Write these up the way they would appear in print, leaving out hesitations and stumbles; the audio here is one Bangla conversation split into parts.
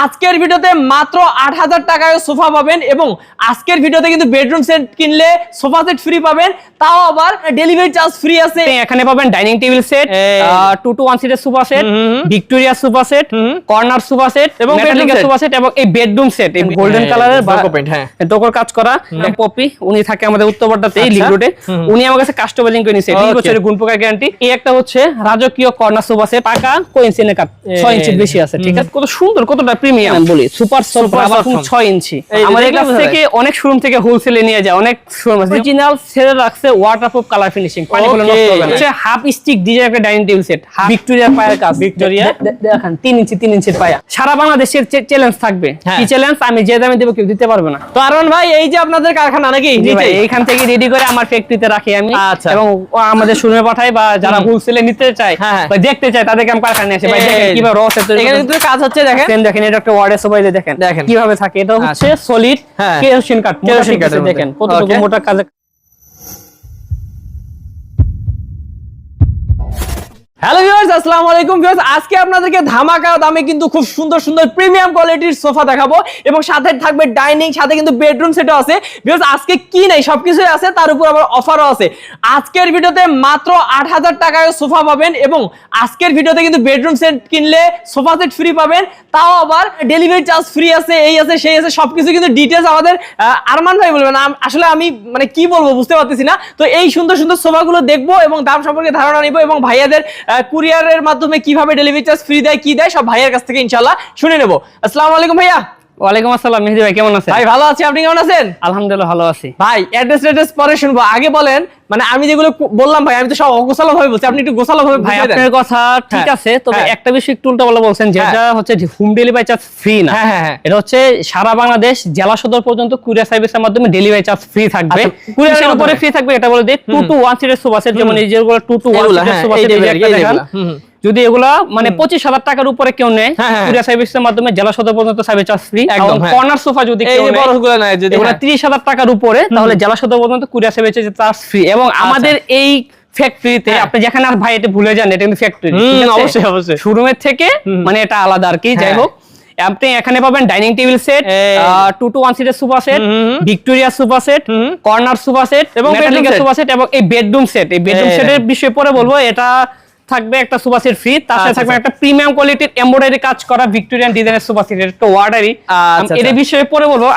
আজকের ভিডিওতে মাত্র ৮০০০ টাকায় সোফা পাবেন এবং আজকের ভিডিওতে কিন্তু বেডরুম সেট কিনলে সোফা সেট ফ্রি পাবেন, তাও আবার ডেলিভারি চার্জ ফ্রি আছে। এখানে পাবেন ডাইনিং টেবিল সেট, 2 to 1 সিটের sofa set, Victoria sofa set, corner sofa set এবং মেটালিকা সোফা সেট এবং এই বেডরুম সেট এই গোল্ডেন কালারের ডোকর কাজ করা পপি। উনি থাকে আমাদের উত্তরপাড়াতে এই লিংক রোডে। উনি আমার কাছে কাস্টমাইজিং করে নিছে 3 বছরের গুণপোকা গ্যারান্টি। এই একটা হচ্ছে রাজকীয় কর্নার সোফা সেট, পাকা কোইন্সিনে কাট 6 ইঞ্চি বেশি আছে, ঠিক আছে? কত সুন্দর, কতটা প্রিমিয়াম বলি, সুপার সফট আবার 6 ইঞ্চি। আমাদের কাছ থেকে অনেক শোরুম থেকে হোলসেলে নিয়ে যায়, অনেক শোরুম আছে অরিজিনাল সেল রাখছে, ওয়াটারপ্রুফ কালার ফিনিশিং, পানি গুলো নষ্ট হবে না। হাফ স্টিক ডিজাইন একটা ডাইনিং টেবিল সেট, ভিক্টোরিয়া পায়ের কাজ, ভিক্টোরিয়া দেখেন 3 ইঞ্চি 3 ইঞ্চির পায়া। সারা বাংলাদেশের চ্যালেঞ্জ থাকবে। কি চ্যালেঞ্জ? আমি যে দামে দেব কেউ দিতে পারবে না। তো আরমান ভাই, এই যে আপনাদের কারখানা নাকি এইখান থেকে রেডি করে আমার ফ্যাক্টরিতে রাখি আমি, এবং আমাদের শোরুমে পাঠাই, বা যারা হোলসেলে নিতে চায় বা দেখতে চায় তাদেরকে আমি কারখানায় নিয়ে আসি। ভাই দেখেন কিভাবে র সেট এখানে কিন্তু কাজ হচ্ছে, দেখেন দেখেন এটা একটা ওয়ার্ডে সবাই দেখেন কিভাবে থাকে। এটা হচ্ছে সলিড কেরোসিন কাঠ, দেখেন কতটুকু মোটা কাজ। হ্যালো ভিউয়ার্স, আসসালামু আলাইকুম ভিউয়ার্স। আজকে আপনাদেরকে ধামাকা দামে কিন্তু খুব সুন্দর সুন্দর প্রিমিয়াম কোয়ালিটির সোফা দেখাবো এবং সাথে থাকবে ডাইনিং, সাথে কিন্তু বেডরুম সেটও আছে। ভিউয়ার্স আজকে কি নাই সবকিছুই আছে, তার উপর আবার অফারও আছে। আজকের ভিডিওতে মাত্র ৮০০০ টাকায় সোফা পাবেন এবং আজকের ভিডিওতে কিন্তু বেডরুম সেট কিনলে সোফা সেট ফ্রি পাবেন, তাও আবার ডেলিভারি চার্জ ফ্রি আছে, এই আছে সেই আছে, সবকিছু কিন্তু ডিটেইলস আমাদের আরমান ভাই বলবেন। আসলে আমি মানে কি বলবো বুঝতে পারতেছি না। তো এই সুন্দর সুন্দর সোফাগুলো দেখবো এবং দাম সম্পর্কে ধারণা নিব এবং ভাইয়াদের কুরিয়ারের মাধ্যমে কিভাবে ডেলিভারি চার্জ ফ্রি দেয়, কি দেয়, সব ভাইয়ের কাছ থেকে ইনশাআল্লাহ শুনে নেব। আসসালামু আলাইকুম ভাইয়া। ওয়ালাইকুম আসসালাম মেহেদী ভাই, কেমন আছেন? ভাই ভালো আছি, আপনি কেমন আছেন? আলহামদুলিল্লাহ ভালো আছি ভাই। অ্যাড্রেস পরে শুনবো, আগে বলেন মানে আমি যেগুলো বললাম ভাই, আমি তো সব অগোছালো ভাবে বলছি, আপনি একটু গোছালো ভাবে ভাই। আপনার কথা ঠিক আছে, তবে একটা বিষয় একটু উল্টাপাল্টা বলছেন, যেটা হচ্ছে হোম ডেলিভারি চার্জ ফ্রি না। এটা হচ্ছে সারা বাংলাদেশ জেলা সদর পর্যন্ত কুরিয়ার সার্ভিসের মাধ্যমে ডেলিভারি চার্জ ফ্রি থাকবে। কুরিয়ারের উপরে ফ্রি থাকবে, এটা বলে দেই 2 to 1 সিটের সোফা সেট, যেমন এই যেগুলো 2 to 1 সিটের সোফা সেট দেখেন। যদি এগুলা মানে 25,000 টাকার উপরে কেউ নেয়, কুরিয়ার সার্ভিসের মাধ্যমে জেলা সদর পর্যন্ত সার্ভিস চার্জ ফ্রি। এবং কর্নার সোফা যদি কেউ নেয়, বড়গুলো নেয়, যদি এগুলা 30,000 টাকার উপরে, তাহলে জেলা সদর পর্যন্ত কুরিয়ার সার্ভিস চার্জ ফ্রি। এবং আমাদের এই ফ্যাক্টরিতে আপনি যেখানে আর ভাই এটা ভুলে যান, এটা কিন্তু ফ্যাক্টরি, অবশ্যই অবশ্যই শোরুমের থেকে মানে এটা আলাদা আর কি। যাই হোক, আপনি এখানে পাবেন ডাইনিং টেবিল সেট, 2 to 1 সিটের sofa set, Victoria sofa set, corner sofa set এবং মেটালিকা সোফা সেট এবং এই বেডরুম সেট। এই বেডরুম সেটের বিষয়ে পরে বলবো। এটা থাকবে একটা সোফা সেট ফ্রি, তার সাথে থাকবে একটা প্রিমিয়াম কোয়ালিটির এমব্রয়ডারি কাজ করা ভিক্টোরিয়ান ডিজাইনের সোফা সেট, একটা ওয়ার্ডারি। এর বিষয়ে পরে বলবো।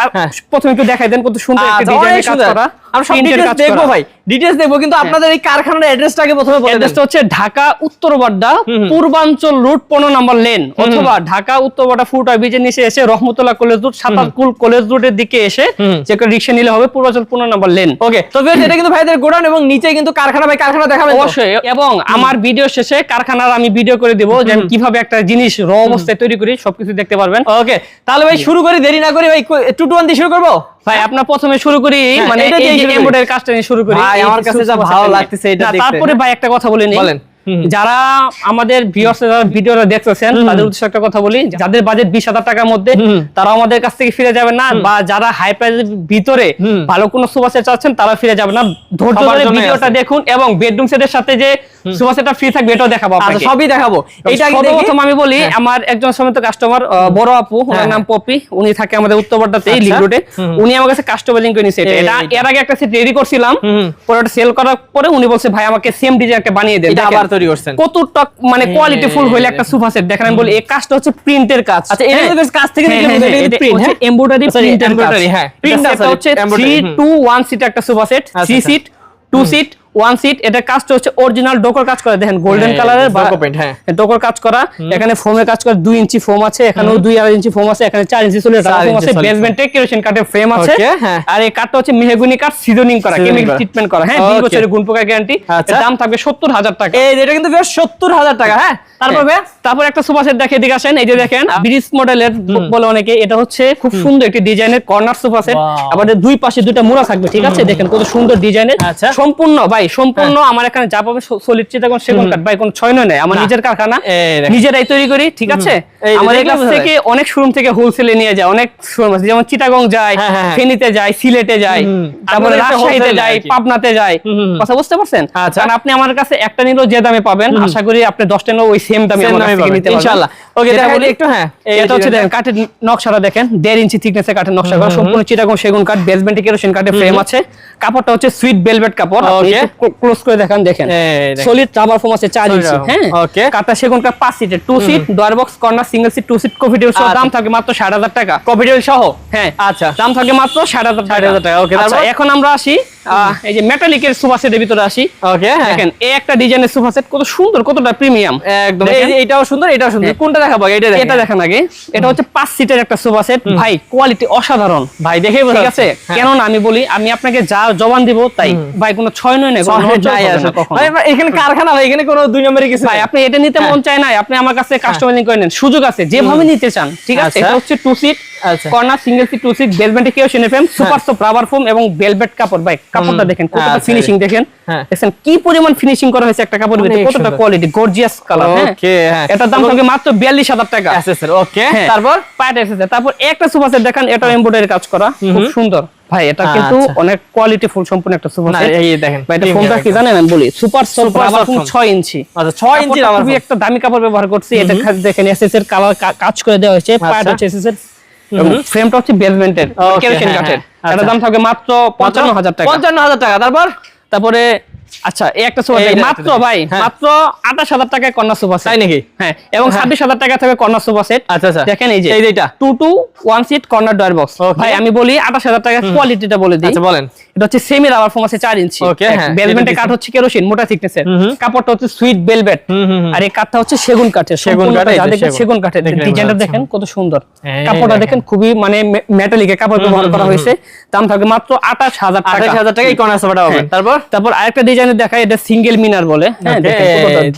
প্রথমে একটু দেখাই দেন কত সুন্দর একটা ডিজাইনের কাজ করা। আমরা সব ডিটেইলস দেখবো ভাই, ডিটেইলস দেখবো, কিন্তু আপনাদের এই কারখানার অ্যাড্রেসটাকে প্রথমে বলে দেন। অ্যাড্রেসটা হচ্ছে ঢাকা উত্তরবাড্ডা পূর্বাঞ্চল রুট 15 নম্বর লেন, অথবা ঢাকা উত্তরবাড্ডা ফুটওভার ব্রিজের নিচে এসে রহমতুল্লাহ কলেজ রোড, সাতারকুল কলেজ রোডের দিকে এসে যে একটা রিকশা নিলে হবে, পূর্বাঞ্চল 15 নম্বর লেন। ওকে, তো এটা কিন্তু ভাইদের গোডাউন এবং নিচে কিন্তু কারখানা। ভাই কারখানা দেখাবেন অবশ্যই, এবং আমার ভিডিও শেষে কারখানার আমি ভিডিও করে দেব যে আমি কিভাবে একটা জিনিস র অবস্থায় তৈরি করি, সবকিছু দেখতে পারবেন। ওকে, তাহলে ভাই শুরু করি, দেরি না করি ভাই 2 to 1 দিয়ে শুরু করব। ভাই আপনার প্রথমে শুরু করি, মানে এই যে এমব্রয়ডারি কাজটা নিয়ে শুরু করি। ভাই আমার কাছে যা ভালো লাগতেছে এটা দেখতে। তারপরে ভাই একটা কথা বলে নিই, যারা আমাদের ভিউয়ার্স যারা ভিডিওটা দেখতেছেন তাদের উদ্দেশ্যে একটা কথা বলি, যাদের বাজেট 20,000 টাকার মধ্যে, তারা আমাদের কাছ থেকে ফিরে যাবেন না, বা যারা হাই প্রাইসের ভিতরে ভালো কোনো সোফা সেট চাচ্ছেন তারা ফিরে যাবেন না। ধৈর্য ধরে ভিডিওটা দেখুন এবং বেডরুম সেটের সাথে যে সোফা সেটটা ফ্রি থাকবে এটাও দেখাবো আপনাকে। সবই দেখাবো। এইটা আগে প্রথম আমি বলি, আমার একজন সমিত কাস্টমার বড় আপু, ওনার নাম পপি, উনি থাকে আমাদের উত্তরপাড়াতে এই লিংক রোডে। উনি আমার কাছে কাস্টমাইজিং করে নিছে। এটা এর আগে একটা সেট রেডি করছিলাম, পরে ওটা সেল করার পরে উনি বলছে ভাই আমাকে সেম ডিজাইন একটা বানিয়ে দেন। এটা আবার তৈরি করছেন, কতটা মানে কোয়ালিটি ফুল হইলে একটা সোফা সেট দেখেন। আমি বলি এই কাজটা হচ্ছে প্রিন্টের কাজ। আচ্ছা, এটা বেশ কাজ থেকে দেখলে এটা প্রিন্ট, হ্যাঁ এমব্রয়ডারি প্রিন্টের কাজ। হ্যাঁ, প্রিন্ট হচ্ছে 3 to 1 সিট একটা sofa set, 3 seat 2 seat 1 seat. এটা কাজটা হচ্ছে অরিজিনাল ডোকর কাজ করা, দেখেন গোল্ডেন কালারের ডোকর কাজ করা। এখানে ফোমের কাজ করা, 2 ইঞ্চি ফোম আছে, এখানেও 2.5 ইঞ্চি ফোম আছে, এখানে 4 ইঞ্চি সলিড ফোম আছে, বেসমেন্টে কেরোসিন কাঠের ফ্রেম আছে। আর এই কাঠটা হচ্ছে মেহগনি কাঠ, সিজনিং করা, কেমিক্যাল ট্রিটমেন্ট করা। হ্যাঁ, 20 বছরের গুণপোকা গ্যারান্টি। এর দাম থাকবে 70,000 টাকা। এই এটা কিন্তু 70,000 টাকা। হ্যাঁ, তারপর একটা সোফা সেট দেখে দিকে আসেন। এই যে দেখেন ব্রিজ মডেলের বলে অনেকে, এটা হচ্ছে খুব সুন্দর একটি ডিজাইনের কর্নার সোফা সেট। আমাদের দুই পাশে দুইটা মোড়া থাকবে, ঠিক আছে? দেখেন কত সুন্দর ডিজাইনের, সম্পূর্ণ ভাই সম্পূর্ণ আমার এখানে যা পাবে সলিড চিটাগং সেগুন কাঠ ভাই, কোন ছয় নয় নাই, আমার নিজের কারখানা, নিজেরাই তৈরি করি, ঠিক আছে। আমাদের কাছ থেকে অনেক শোরুম থেকে হোলসেলে নিয়ে যায়, অনেক শোরুম আছে, যেমন চিটাগং যায়, ফেনীতে যায়, সিলেটে যায়, তারপরে রাজশাহীতে যায়, পাবনাতে যায়, কথা বুঝতে পারছেন। কারণ আপনি আমার কাছে একটা নিলেও যে দামে পাবেন, আশা করি আপনি 10টা নিলেও ওই সেম দামে আমার কাছ থেকে নিতে পারবেন ইনশাআল্লাহ। ওকে, এটা বলি একটু। হ্যাঁ, এটা হচ্ছে দেখেন কাঠের নকশাটা দেখেন, 1.5 ইঞ্চি থিকনেসের কাঠের নকশা করা, সম্পূর্ণ চিটাগং সেগুন কাঠ, বেসমেন্টে কেরোসিন কাঠের ফ্রেম আছে, কাপড়টা হচ্ছে সুইট ভেলভেট কাপড়, আপনি ক্লোজ করে দেখেন, দেখেন সলিড রাবার ফোম আছে 4 ইঞ্চি। হ্যাঁ, ওকে, কাঠটা সেগুন কাঠ 5 সিটের, 2 seat, door box, corner, single seat, 2 seat, coffee table সহ, দাম থাকে মাত্র 60,000 টাকা, কফি টেবিল সহ। হ্যাঁ, আচ্ছা, দাম থাকে মাত্র 60,000 টাকা। ওকে, তারপর এখন আমরা আসি এই যে মেটালিকের সোফা সেটের ভিতরে আসি। ওকে, দেখেন এই একটা ডিজাইনের সোফা সেট কত সুন্দর, কতটা প্রিমিয়াম একদম। এইটাও সুন্দর, এটাও সুন্দর। কোনটা দেখাবো? এটা দেখেন আগে। এটা হচ্ছে 5 সিটের একটা সোফা সেট ভাই, কোয়ালিটি অসাধারণ ভাই, দেখেই বোঝা যাচ্ছে। কেন না আমি বলি, আমি আপনাকে যা জবান দিব তাই ভাই, কোনো 6 নয় না, কোনো ভাই এখানে কারখানা ভাই, এখানে কোনো 2 নম্বরের কিছু ভাই। আপনি এটা নিতে মন চায় না, আপনি আমার কাছে কাস্টমাইজিং করে নেন, সুযোগ আছে, যেভাবে নিতে চান, ঠিক আছে। এটা হচ্ছে 2 seat, corner, single seat, 2 seat, বেসমেন্টে kerosene frame, super soft rubber foam এবং ভেলভেট কাপড় ভাই। কাপড়টা দেখেন কতটা ফিনিশিং, দেখেন দেখেন কি পরিমাণ ফিনিশিং করা হয়েছে একটা কাপড়ের ভিতরে, কতটা কোয়ালিটি, গর্জিয়াস কালার। ওকে, এটার দাম থাকে মাত্র 42,000 টাকা। ওকে, তারপর পার্ট এসেছে। তারপর একটা সোফা সেট দেখেন, এটা এমব্রয়ডারি কাজ করা, খুব সুন্দর ভাই। এটা কিন্তু অনেক কোয়ালিটি ফুল সম্পূর্ণ একটা সোফা সেট। এই দেখেন ভাই, এটা ফোমটা কি জানেন আমি বলি, সুপার সফট রাবার ফোম 6 ইঞ্চি। আচ্ছা, 6 ইঞ্চি রাবার ফোম, একটা দামি কাপড় ব্যবহার করছি। এটা দেখেন এসএস এর কালার কাজ করে দেওয়া হয়েছে, পার্ট হচ্ছে এসএস এর, ফ্রেমটা হচ্ছে বেসমেন্টের কেরোসিন কাঠের। এটার দাম থাকে মাত্র 55,000 টাকা। 55,000 টাকা। তারপরে আচ্ছা, এই একটা সোফা সেট মাত্র ভাই, মাত্র 28,000 টাকায় কর্নার সোফা সেট, তাই নাকি? হ্যাঁ, এবং 26,000 টাকা থেকে কর্নার সোফা সেট। আচ্ছা আচ্ছা, দেখেন এই যে এইটা 2 to 1 seat corner door box ভাই। আমি বলি 28,000 টাকা, কোয়ালিটিটা বলে দিই। আচ্ছা বলেন। এটা হচ্ছে সেমি রাবার ফোম আছে 4 ইঞ্চি। ওকে, বেসমেন্টে কাঠ হচ্ছে কেরোসিন, মোটা থিকনেসের, কাপড়টা হচ্ছে সুইট ভেলভেট, আর এই কাঠটা হচ্ছে সেগুন কাঠের, সেগুন কাঠের। ডিজাইনটা দেখেন কত সুন্দর, কাপড়টা দেখেন খুবই মানে মেটালিকের কাপড় ব্যবহার করা হয়েছে। দাম থাকে মাত্র 28,000 টাকা। 28,000 টাকা এই কর্নার সোফাটা হবে। তারপর আরেকটা ডিজাইন দেখাই, এটা সিঙ্গেল মিনার বলে। হ্যাঁ, দেখেন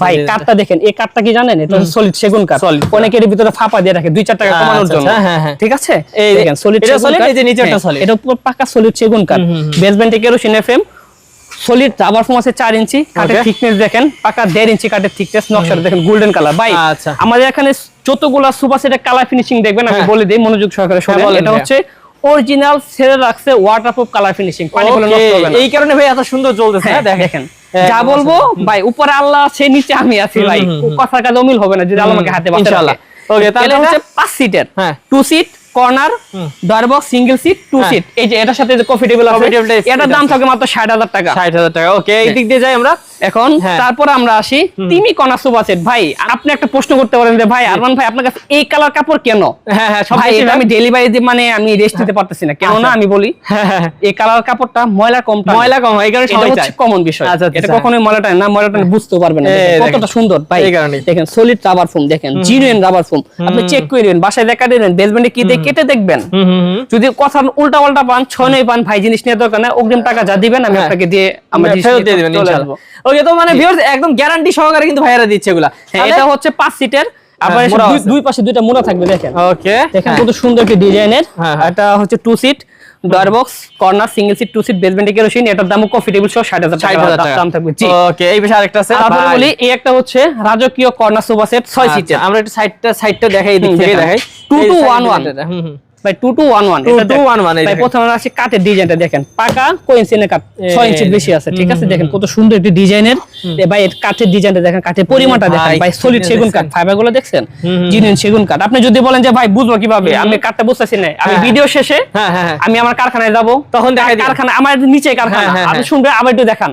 ভাই কাঠটা দেখেন, এই কাঠটা কি জানেন, এটা সলিড সেগুন কাঠ। অনেকের ভিতরে ফাঁপা দিয়ে রাখে 2-4 টাকা কমানোর জন্য, ঠিক আছে। এই দেখেন সলিড সেগুন কাঠ, এই যে নিচেরটা সলিড, এটা পুরো পাকা সলিড সেগুন কাঠ, বেসমেন্টে kerosene frame, solid rubber foam আছে 4 ইঞ্চি। কাঠের থিকনেস দেখেন পাকা 1.5 ইঞ্চি কাঠের থিকনেস, নকশাটা দেখেন গোল্ডেন কালার ভাই। আমাদের এখানে যতগুলা সোফা সেটের কালার ফিনিশিং দেখবেন, আমি বলে দিই মনোযোগ সহকারে শুনুন। এটা হচ্ছে অরিজিনাল সেরে রাখছে ওয়াটারপ্রুফ কালার ফিনিশিং, পানি গুলো নষ্ট হবে না, এই কারণে ভাই এত সুন্দর চলতেছে। দেখেন যা বলবো ভাই, উপরে আল্লাহ আছে, নিচে আমি আছি ভাই, কথার কাছে অমিল হবে না যদি আল্লাহ আমাকে হাতে বাঁচায় রাখে। ওকে, তাহলে হচ্ছে 5 সিটের, 2 seat corner, door box, single seat, 2 seat. এই যে এটার সাথে কফি টেবিল আছে, এটার দাম থাকে মাত্র 60,000 টাকা। 60,000 টাকা। ওকে, এই দিক দিয়ে যাই আমরা এখন। তারপর আমরা আসি তিমি কর্নার সোফা সেট ভাই। আপনি একটা প্রশ্ন করতে পারেন যে ভাই আরমান ভাই, আপনার কাছে এই কালার কাপড় কেন? হ্যাঁ হ্যাঁ, ভাই এটা আমি ডেলিভারি মানে আমি রেস্ট নিতে পারতেছি না, কেন না আমি বলি, এই কালার কাপড়টা ময়লা কম হয়, এই কারণে সবাই চায়, কমন বিষয়। এটা কখনোই ময়লাটা না, ময়লাটা বুঝতে পারবেন না, কতটা সুন্দর ভাই। দেখেন সলিড রাবার ফোম, দেখেন জিনুইন রাবার ফোম, আপনি চেক করে নেবেন, বাসায় দেখা দিবেন, বেসমেন্টে কি দিয়ে কেটে দেখবেন। যদি কথা উল্টা পাল্টা পান, 6 নয় পান ভাই, জিনিস নিয়ে দরকার নাই, অগ্রিম টাকা যা দিবেন আমি আপনাকে দিয়ে আমরা ফেরত দিয়ে দিবেন ইনশাআল্লাহ। ওকে, তো মানে ভিউয়ার্স একদম গ্যারান্টি সহকারে কিন্তু ভাইয়ারা দিচ্ছে এগুলা। এটা হচ্ছে 5 সিটের, আবার দুই পাশে দুইটা মোড়া থাকবে, দেখেন। ওকে, দেখেন কত সুন্দর একটা ডিজাইনের। এটা হচ্ছে 2 seat, door box, corner, single seat, 2 seat, বেসমেন্টে কেরোসিন। এটার দাম কফি টেবিল সহ 60,000 টাকা দাম থাকবে। জি, ওকে। এই পাশে আরেকটা আছে, তারপর বলি এই একটা হচ্ছে রাজকীয় কর্নার সোফা সেট 6 সিটের। আমরা একটু সাইডটা দেখাই, দিক থেকে দেখাই। 2 to 1 ভাই, 2 to 1 ভাই। প্রথমে আসে কাঠের ডিজাইনটা দেখেন, পাকা কোইন্সিডেন্ট কাঠ 6 ইঞ্চি বেশি আছে, ঠিক আছে। দেখেন কত সুন্দর একটা ডিজাইনের ভাই, কাঠের ডিজাইনটা দেখেন, কাঠের পরিমাণটা দেখেন ভাই, সলিড সেগুন কাঠ, ফাইবারগুলো দেখছেন জিনুইন সেগুন কাঠ। আপনি যদি বলেন যে ভাই বুঝবো কিভাবে, আমি কাঠটা বুঝতেছি না, আমি ভিডিও শেষে আমি আমার কারখানায় যাব, তখন দেখাই কারখানা আমার নিচে কারখানা, আপনি শুনবেন, আবার একটু দেখান,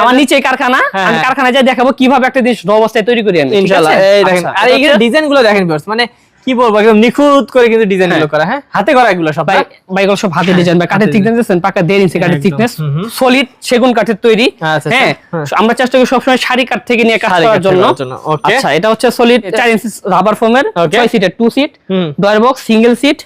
আমার নিচে কারখানা, আমি কারখানায় যাই দেখাবো কিভাবে একটা জিনিস অবস্থায় তৈরি করি আমি ইনশাআল্লাহ। এই দেখেন, আর এই ডিজাইনগুলো দেখেন মানে কি বলবো, একদম নিখুঁত করে কিন্তু ডিজাইন গুলো করা, হ্যাঁ হাতে করা এগুলো সব ভাই, এগুলো সব হাতে ডিজাইন ভাই। কাঠের থিকনেস দেখেন, পাকা 1.5 ইঞ্চি কাঠের থিকনেস, সলিড সেগুন কাঠের তৈরি। হ্যাঁ, আমরা চেষ্টা করি সব সময় শাড়ি কাঠ থেকে নিয়ে কাজ করার জন্য। আচ্ছা, এটা হচ্ছে সলিড 4 ইঞ্চি রাবার ফোমের 6 সিটের, 2 seat, door box, single seat,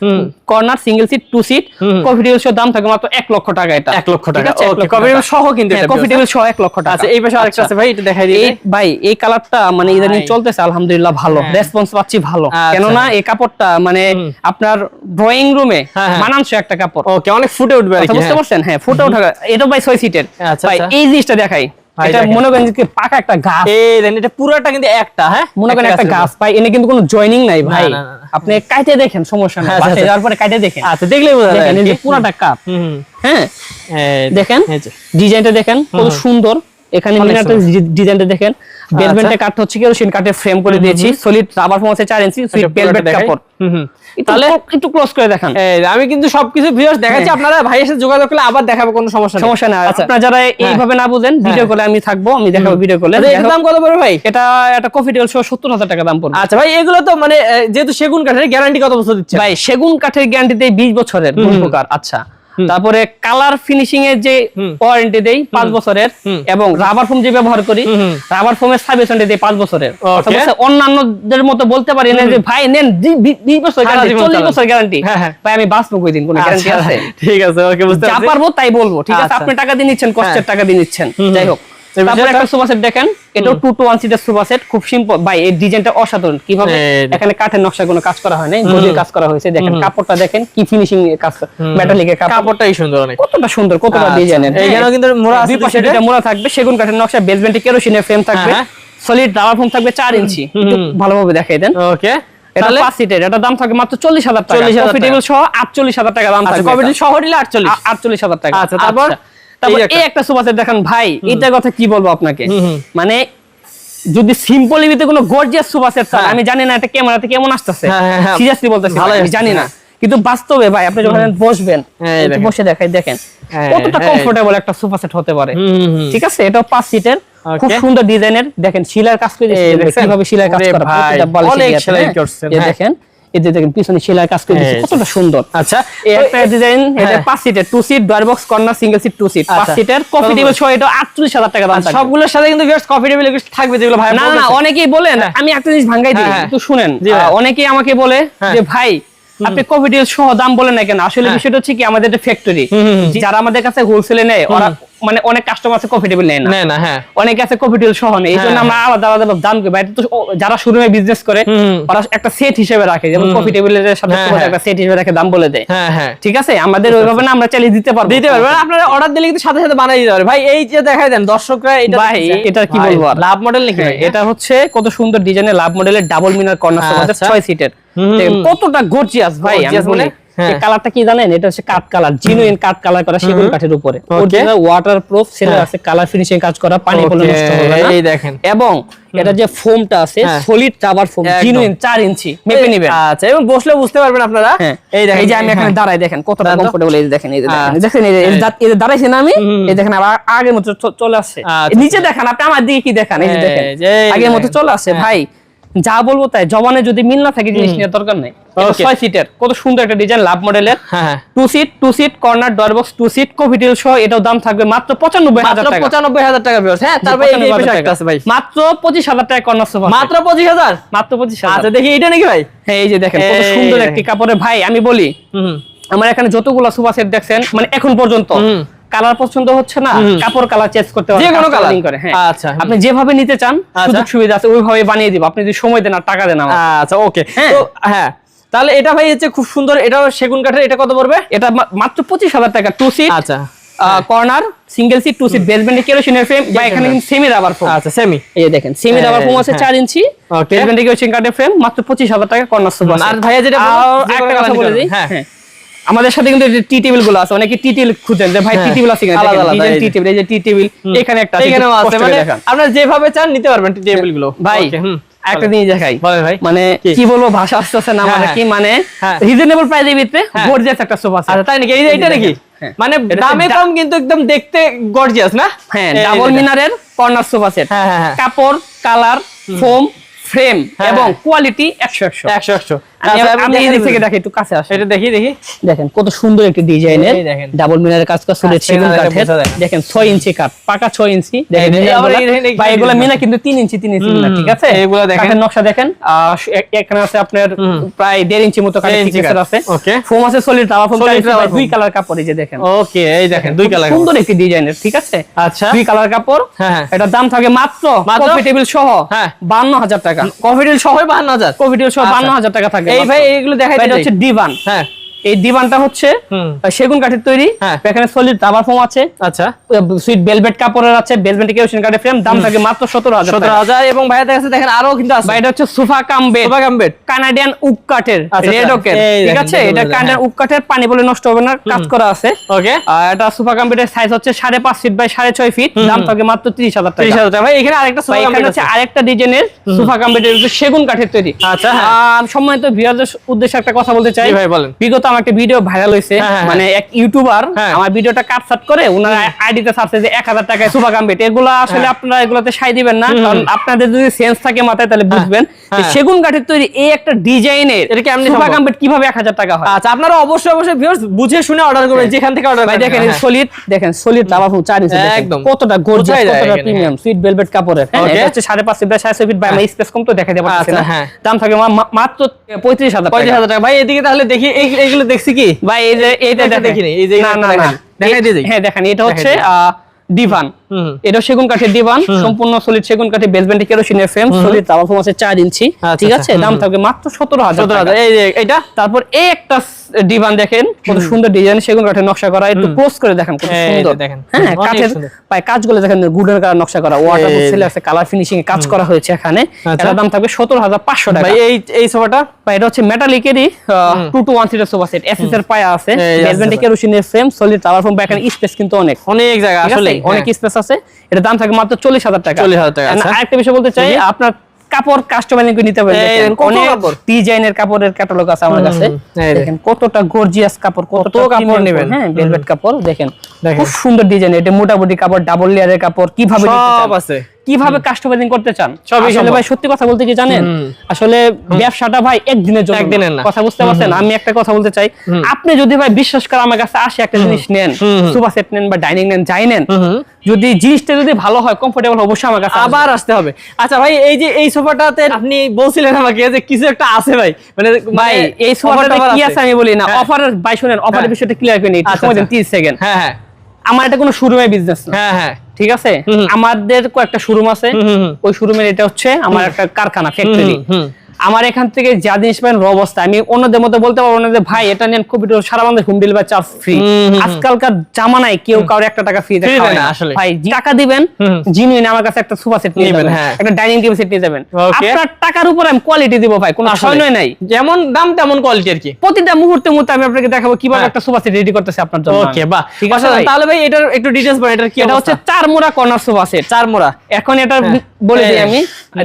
corner, single seat, 2 seat. Coffee table সহ দাম থাকে মাত্র 1 লক্ষ টাকা। এটা 1 লক্ষ টাকা। ওকে, কফি টেবিল সহ কিন্তু এটা, কফি টেবিল সহ 1 লক্ষ টাকা। আচ্ছা, এই পাশে আরেকটা আছে ভাই, এটা দেখাই দিই ভাই। এই কালারটা মানে ইদানিং চলতেছে আলহামদুলিল্লাহ, ভালো রেসপন্স পাচ্ছি, ভালো। কেন না এই কাপড়টা মানে আপনার ড্রয়িং রুমে মানানসই একটা কাপড়। ওকে, অনেক ফুটে উঠবে আর কি, বুঝতে পারছেন? হ্যাঁ, ফুটে ওঠা। এটা ভাই 6 সিটের। ভাই এই জিনিসটা দেখাই, এটা মনে করেন যে পাকা একটা গাছ, এই দেন এটা পুরোটা কিন্তু একটা, হ্যাঁ মনে করেন একটা গাছ পাই, এনে কিন্তু কোনো জয়েনিং নাই ভাই। আপনি কাটে দেখেন, সমস্যা নাই, বাসায় যাওয়ার পরে কাটে দেখেন। আচ্ছা, দেখলেই বোঝা যায় এই যে পুরোটা কাপ। হ্যাঁ, দেখেন ডিজাইনটা দেখেন কত সুন্দর। এখানে মিনারটা ডিজাইনটা দেখেন। বেলভেটে কাট হচ্ছে কেরোসিন কাটে ফ্রেম করে দিয়েছি, সলিড রাবার ফোম আছে 4 ইঞ্চি, সুইট বেলভেট কাপড়। তাহলে একটু ক্লোজ করে দেখান। আমি কিন্তু সবকিছু ভিউয়ার্স দেখাচ্ছি, আপনারা ভাইয়ের সাথে যোগাযোগ করলে আবার দেখাবো, কোনো সমস্যা নাই। আপনারা যারা এইভাবে না বুঝেন, ভিডিও কলে আমি থাকবো, আমি দেখাবো ভিডিও কলে। এর দাম কত পড়বে ভাই? এটা একটা কফি টেবিল সহ 70,000 টাকা দাম পড়বে। আচ্ছা ভাই, এগুলো তো মানে যেহেতু সেগুন কাঠের, গ্যারান্টি কত বছর দিচ্ছে ভাই? সেগুন কাঠের গ্যারান্টি দেই 20 বছরের কোন প্রকার। আচ্ছা, তারপরে কালার ফিনিশিং এর যে ওয়ারেন্টি দেই 5 বছরের, এবং রাবার ফোম যে ব্যবহার করি, রাবার ফোমের সার্ভিস ওয়ারেন্টি দেই 5 বছরের। অন্যান্যদের মতো বলতে পারি না যে ভাই নেন 20 বছর গ্যারান্টি, 40 বছর গ্যারান্টি। ভাই আমি বাঁচবো কয়দিন, কোনো গ্যারান্টি আছে? ঠিক আছে, ওকে, বুঝতে পারছি। যা পারবো তাই বলবো, ঠিক আছে? আপনি টাকা দিয়ে নিচ্ছেন, কষ্টের টাকা দিয়ে নিচ্ছেন, যাই হোক। তারপরে একটা সোফা সেট দেখেন, এটাও 2 to 1 সিটের সোফা সেট, খুব সিম্পল ভাই। এই ডিজাইনটা অসাধারণ, কিভাবে এখানে কাঠের নকশা কোনো কাজ করা হয় নাই, গদির কাজ করা হয়েছে। দেখেন কাপড়টা দেখেন কি ফিনিশিং এর কাজ, মেটালিকের কাপড়টাই সুন্দর, অনেক কতটা সুন্দর, কতটা ডিজাইনের। এইখানেও কিন্তু মোড়া আছে, দুই পাশে দুটো মোড়া থাকবে, সেগুন কাঠের নকশা, বেসমেন্টে কেরোসিনের ফ্রেম থাকবে, সলিড রাবার ফোম থাকবে 4 ইঞ্চি। ভালোভাবে দেখাই দেন। ওকে, এটা 5 সিটের, এটা দাম থাকবে মাত্র 40,000 টাকা। কফি টেবিল সহ 48,000 টাকা দাম থাকবে। কফি টেবিল সহ দিলে 48,000 টাকা। আচ্ছা, তারপর এই একটা সোফা সেট দেখেন ভাই, এটার কথা কি বলবো আপনাকে, মানে যদি সিম্পলি ভিতরে কোনো গর্জিয়াস সোফা সেট চান, আমি জানি না এটা ক্যামেরাতে কেমন আসতেছে, সিরিয়াসলি বলতেছি আমি জানি না, কিন্তু বাস্তবে ভাই আপনি যখন বসবেন, বসে দেখাই, দেখেন কতটা কমফোর্টেবল একটা সোফা সেট হতে পারে। ঠিক আছে, এটা 5 সিটের, খুব সুন্দর ডিজাইনের। দেখেন শিলার কাজ করে দিয়েছে, কিভাবে শিলার কাজ করা, অনেক সেলাই করছেন। এই দেখেন, এই যে দেখেন পিছনে সেলাই কাজ করে দিয়েছে, কতটা সুন্দর। আচ্ছা, এই একটা ডিজাইন, এটা 5 সিটের, 2 seat, drawer box, corner, single seat, 2 seat, 5 সিটের, কফি টেবিল সহ এটা 48,000 টাকা দাম থাকবে। সবগুলোর সাথে কিন্তু ভিউয়ার্স কফি টেবিল থাকবে, যেগুলো ভাই না না, অনেকেই বলেন, আমি একটা জিনিস ভাঙাই দিই, একটু শুনেন। অনেকেই আমাকে বলে যে ভাই আপনি কফি টেবিল সহ দাম বলেন না কেন? আসলে বিষয়টা হচ্ছে কি, আমাদের একটা ফ্যাক্টরি, যারা আমাদের কাছে হোলসেলে নেয়, ওরা মানে অনেক কাস্টমার আছে কফি টেবিল নেয় না, হ্যাঁ, অনেকে আছে কফি টেবিল সহ নেয়। এই জন্য আমরা আলাদা আলাদা দাম করি। বাইরে তো যারা শোরুমে বিজনেস করে, ওরা একটা সেট হিসেবে রাখে, যেমন কফি টেবিলের সাথে একটা সেট হিসেবে রাখে, দাম বলে দেয়। ঠিক আছে, আমাদের ওইভাবে না, আমরা চালিয়ে দিতে পারবো। আপনারা অর্ডার দিলে কিন্তু সাথে সাথে বানিয়ে দিতে পারে। ভাই এই যে দেখাই দেন দর্শকরা, এটা ভাই এটা কি বলবো, লাভ মডেল নাকি? এটা হচ্ছে কত সুন্দর ডিজাইনের লাভ মডেলের ডাবল মিনার কর্নার সোফা সেট, 6 সিটের, কতটা গর্জিয়াস ভাই। আমি বলি এই কালারটা কি জানেন? এটা হচ্ছে কাঠ কালার, জেনুইন কাঠ কালার করা, সেগুন কাঠের উপরে, অরিজিনাল ওয়াটারপ্রুফ সেলার আছে, কালার ফিনিশিং কাজ করা, পানি পড়লে নষ্ট হবে না। এই দেখেন, এবং এটা যে ফোমটা আছে সলিড রাবার ফোম, জেনুইন 4 ইঞ্চি, মেপে নেবেন। আচ্ছা, এবং বসলে বুঝতে পারবেন আপনারা। এই দেখেন, এই যে আমি এখানে দাঁড়াই, দেখেন কতটা কমফোর্টেবল। এই দেখেন, এই দেখেন, এই যে দাঁড়াইছি না আমি, এই দেখেন আবার আগের মতো চলে আসছে। নিচে দেখেন, আপনি আমার দিকে কি দেখেন, এই যে দেখেন আগের মতো চলে আসছে। ভাই যা বলবো তাই, জবানে যদি মিল না থাকে জিনিস নিয়ে দরকার নাই। 6 সিটের, কত সুন্দর একটা ডিজাইন, লাভ মডেলের, 2 seat, corner, drawer box, 2 seat, coffee table সহ, এটাও দাম থাকবে মাত্র 95,000 টাকা। 95,000 টাকা ভিউয়ার্স। হ্যাঁ, তারপরে এই বিষয় একটা আছে ভাই, মাত্র 25,000 টাকা কর্নার সোফা, মাত্র 25,000, মাত্র 25,000। আচ্ছা, দেখি এটা নাকি ভাই? হ্যাঁ, এই যে দেখেন কত সুন্দর একটি কাপড়ের। ভাই আমি বলি, আমার এখানে যতগুলো সোফা সেট দেখছেন, মানে এখন পর্যন্ত কালার পছন্দ হচ্ছে না, কাপড় কালার চেঞ্জ করতে পারবেন, যে কোনো কালার করে। হ্যাঁ, আচ্ছা, আপনি যেভাবে নিতে চান সুযোগ সুবিধা আছে, ওইভাবে বানিয়ে দিব, আপনি যদি সময় দেন আর টাকা দেন আমার। আচ্ছা, ওকে। তো হ্যাঁ, তাহলে এটা ভাই হচ্ছে খুব সুন্দর, এটাও সেগুন কাঠের। এটা কত পড়বে? এটা মাত্র 25,000 টাকা, 2 সিট, আচ্ছা, কর্নার, সিঙ্গেল সিট, 2 সিট, বেসমেন্টে কেরোসিনের ফ্রেম, বা এখানে কিন্তু সেমি রাবার ফোম। আচ্ছা, সেমি, এই দেখেন সেমি রাবার ফোম আছে 4 ইঞ্চি, বেসমেন্টে কেরোসিন কাঠের ফ্রেম, মাত্র 25,000 টাকা কর্নার সোফা। আর ভাইয়া যেটা একটা কথা বলে দিই, হ্যাঁ, আমাদের সাথে কিন্তু টি টেবিল গুলো আছে, অনেকে টি টেবিল খুঁজেন যে ভাই টি টেবিল আছে কিনা, দেখেন টি টেবিল, এই যে টি টেবিল এখানে একটা আছে, এখানেও আছে, মানে আপনারা যেভাবে চান নিতে পারবেন টি টেবিল গুলো। ভাই একটা জিনিস দেখাই, মানে কি বলবো, ভাষা আসতেছে না, মানে কি, মানে রিজনেবল প্রাইসের ভিতরে গর্জিয়াস একটা সোফা আছে। আচ্ছা, তাই নাকি? এইটা নাকি, মানে দামে কম কিন্তু একদম দেখতে গর্জিয়াস না? হ্যাঁ, ডাবল মিনারের কর্নার সোফা সেট, কাপড়, কালার, ফোম, ফ্রেম এবং কোয়ালিটি 100 আমি এই দিক থেকে দেখি, একটু কাছে আসে, এটা দেখি দেখেন কত সুন্দর একটা ডিজাইনের ডাবল মিনারের কাজ করা সলিড সেগুন কাঠের। দেখেন 6 ইঞ্চি কাঠ, পাকা 6 ইঞ্চি। দেখেন ভাই এগুলা মিনা কিন্তু 3 ইঞ্চি মিনা, ঠিক আছে? এগুলা দেখেন নকশা দেখেন, এখানে আছে আপনার প্রায় 1.5 ইঞ্চি মতো কাঠের থিকনেস আছে। ফোম আছে সলিড রাবার ফোম, দুই কালার কাপড়, এই যে দেখেন। ওকে, এই দেখেন দুই কালার, সুন্দর একটি ডিজাইনের, ঠিক আছে? আচ্ছা, দুই কালার কাপড়। এটা দাম থাকে মাত্র কফি টেবিল সহ 52,000 টাকা। কফি টেবিল সহ 52,000, কফি টেবিল সহ 52,000 টাকা থাকে। এই ভাই এইগুলো দেখাই এটা হচ্ছে ডিভান। হ্যাঁ, এই ডিভানটা হচ্ছে সেগুন কাঠের তৈরি। এখানে সলিড রাবার ফোম আছে, আচ্ছা সুইট ভেলভেট কাপড়ের আছে, ভেলভেট কেরোসিন কাঠের ফ্রেম, দাম থাকে মাত্র 17,000 এবং ভাইয়া কাছে দেখেন আরো কিন্তু আছে। ভাই এটা হচ্ছে sofa cum bed, Canadian oak কাঠের, রেড ওকের, ঠিক আছে? এটা কানাডিয়ান ওক কাঠের, পানি বলে নষ্ট হবে না, কাজ করা আছে। ওকে, আর এটা সোফা কাম বেডের সাইজ হচ্ছে 5.5 ফিট বাই 6.5 ফিট, দাম থাকে মাত্র 30,000 টাকা। 30,000 টাকা। ভাই এখানে আরেকটা সোফা কাম বেড আছে, আরেকটা ডিজাইনের সোফা কাম বেড হচ্ছে সেগুন কাঠের তৈরি। আচ্ছা, সম্মানিত ভিউয়ারদের উদ্দেশ্যে একটা কথা বলতে চাই। ভাই বলেন। বিগত আমার একটা ভিডিও ভাইরাল হয়েছে, মানে এক ইউটিউবার আমার ভিডিওটা কাটছাট করে ওনার আইডিতে ছাড়ছে যে 1000 টাকায় সোফা কাম বেড। এগুলো আসলে আপনারা এগুলাতে সাই দিবেন না, কারণ আপনাদের যদি সেন্স থাকে মাথায় তাহলে বুঝবেন যে সেগুন কাঠের তৈরি এই একটা ডিজাইনের সোফা কাম বেড কিভাবে 1000 টাকা হয়। আচ্ছা, আপনারা অবশ্যই ভিউয়ার্স বুঝে শুনে অর্ডার করবেন, যেখান থেকে অর্ডার ভাই দেখেন সলিড, দেখেন সলিড রাবার ফোম 4 ইঞ্চি, একদম কতটা গর্জিয়াস, কতটা প্রিমিয়াম সুইট ভেলভেট কাপড়ের। এটা হচ্ছে 5.5 ফিট বাই 6.5 ফিট, বাই আমার স্পেস কম তো দেখাইতে পারতেছি না। দাম থাকে মাত্র 35,000 টাকা। ভাই এদিকে তাহলে দেখি এইগুলো দেখছি কি ভাই, এই যে এইটা দেখিনি, এই যে না দেখাই দিই। হ্যাঁ দেখেন, এটা হচ্ছে ডিভান, এটা সেগুন কাঠের ডিভান, সম্পূর্ণ সলিড সেগুন কাঠের, বেসমেন্টে কেরোসিনের ফ্রেম, সলিড রাবার ফোম আছে 4 ইঞ্চি, ঠিক আছে? দাম থাকবে মাত্র 17,000 টাকা। এই যে এটা, তারপর এই একটা ডিভান দেখেন, কত সুন্দর ডিজাইন, সেগুন কাঠের নকশা করা, একটু ক্লোজ করে দেখেন কত সুন্দর দেখেন। হ্যাঁ, কাঠের ভাই কাজগুলো দেখেন, গুডের কালার নকশা করা, ওয়াটারপ্রুফ সেল আছে, কালার ফিনিশিং এ কাজ করা হয়েছে এখানে। এর দাম থাকবে 17,500 টাকা। ভাই এই সোফাটা, ভাই এটা হচ্ছে মেটালিকেরই 2 to 1 seater sofa set, SS এর পায়া আছে, বেসমেন্টে কেরোসিনের ফ্রেম, সলিড রাবার ফোম, এখানে স্পেস কিন্তু অনেক জায়গা, আসলে অনেক স্পেস আছে। এটা দাম থাকে মাত্র 40,000 টাকা। 40,000 টাকা। আরেকটা বিষয় বলতে চাই, আপনার কাপড় কাস্টমাইজিং করে নিতে পারবেন, অনেক ডিজাইনের কাপড়ের ক্যাটালগ আছে আমার কাছে। দেখেন কতটা গর্জিয়াস কাপড়, কত কাপড় নেবেন। হ্যাঁ, ভেলভেট কাপড় দেখেন, খুব সুন্দর ডিজাইন। এটা মোটামুটি কাপড়, ডাবল লেয়ারের কাপড়, কিভাবে সব আছে, কিভাবে কাস্টমাইজিং করতে চান আসলে ভাই সত্যি কথা বলতে কি জানেন, আসলে ব্যবসাটা ভাই একদিনের জন্য, একদিনের না। কথা বুঝতে পারছেন? আমি একটা কথা বলতে চাই, আপনি যদি ভাই বিশ্বাস করে আমার কাছে আসে একটা জিনিস নেন, সোফা সেট নেন বা ডাইনিং নেন, যাই নেন, যদি জিনিসটা যদি ভালো হয়, কমফোর্টেবল, অবশ্যই আমার কাছে আবার আসতে হবে। আচ্ছা ভাই, এই যে এই সোফাটাতে আপনি বলছিলেন আমাকে যে কিছু একটা আছে ভাই, মানে ভাই এই সোফাটাতে কি আছে আমি বলি না, অফারের ভাই শুনেন, অফারের বিষয়টা ক্লিয়ার করে নিই, সময় দেন 30 সেকেন্ড। হ্যাঁ, আমার এটা কোনো শোরুমে বিজনেস না। হ্যাঁ, ঠিক আছে? আমাদের কয়েকটা শোরুম আছে, ওই শোরুমের এটা হচ্ছে আমার একটা কারখানা, ফ্যাক্টরি। আমার এখান থেকে যা জিনিস পাবেন র অবস্থা, আমি অন্যদের মতো বলতে পারবো না যে ভাই এটা নেন খুব সারা Bangladesh home delivery charge free. আজকালকার জামানায় কেউ কারো 1 টাকা ফ্রি দেয় না আসলে। ভাই টাকা দিবেন, জিনুইন আমার কাছে একটা সোফা সেট নিয়ে যাবেন, একটা ডাইনিং টেবিল সেট নিয়ে যাবেন, আপনার টাকার উপর আমি কোয়ালিটি দিব ভাই, কোনো ছয় নাই, যেমন দাম তেমন কোয়ালিটি আর কি। প্রতিটা মুহূর্তে আমি আপনাকে দেখাবো কিভাবে একটা সোফা সেট রেডি করতেছে আপনার জন্য। ওকে, বাহ, ঠিক আছে। তাহলে ভাই এটার একটু ডিটেইলস বলেন, এটা কি? এটা হচ্ছে 4 মোড়া কর্নার সোফা সেট, 4 মোড়া। এখন এটা বলে দিই আমি,